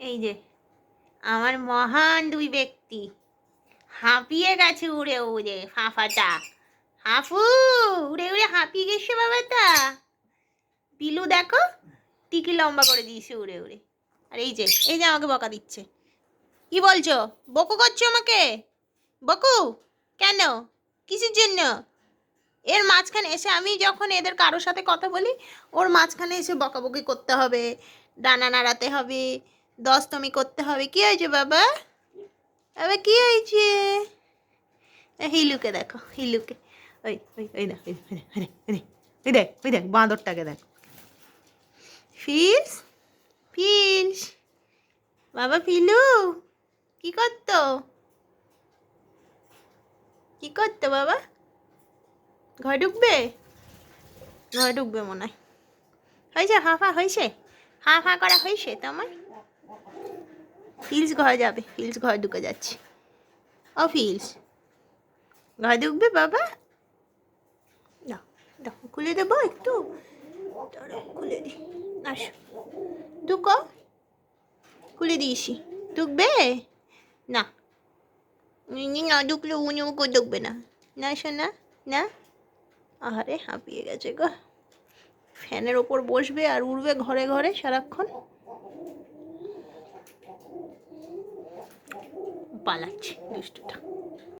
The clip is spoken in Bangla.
এই যে আমার মহান দুই ব্যক্তি হাঁপিয়ে গেছে উড়ে উড়ে ফাঁফাটা। হাঁফু উড়ে উড়ে হাঁপিয়ে গেছে বাবাটা। পিলু দেখো টিকি লম্বা করে দিয়েছে উড়ে উড়ে। আর এই যে আমাকে বকা দিচ্ছে। কি বলছো? বকু করছো আমাকে? বকু কেন? কিসের জন্য? এর মাঝখানে এসে আমি যখন এদের কারোর সাথে কথা বলি ওর মাঝখানে এসে বকাবকি করতে হবে, ডানা নাড়াতে হবে, দশতমি করতে হবে। কি হয়েছে বাবা? বাবা কি হয়েছে? হিলুকে দেখো, হিলুকে। ওই ওই ওই দেখ, ওই দেখ, ওই দেখ বাঁদরটাকে দেখ। ফিস ফিস বাবা ফিলু কি করতো? কি করতো বাবা? ঘরে ঢুকবে? ঘরে ঢুকবে মনে হয়। হয়েছে হাঁফা হয়েছে? হাঁ করা হয়েছে তোমার? ফিলস ঘরে যাবে, ফিলস ঘরে ঢুকে যাচ্ছে। ও ফিলস ঘরে ঢুকবে বাবা? দাও দাও খুলে দেবো একটু, খুলে দিই। আসো ঢুকো, খুলে দিয়েছি। ঢুকবে না? না ঢুকলে উনি ওকে ঢুকবে না। না শোনা না। আহারে হাঁপিয়ে গেছে গো। ফ্যানের ওপর বসবে আর উড়বে ঘরে ঘরে সারাক্ষণ। পালাচ্ছে দুষ্টুটা।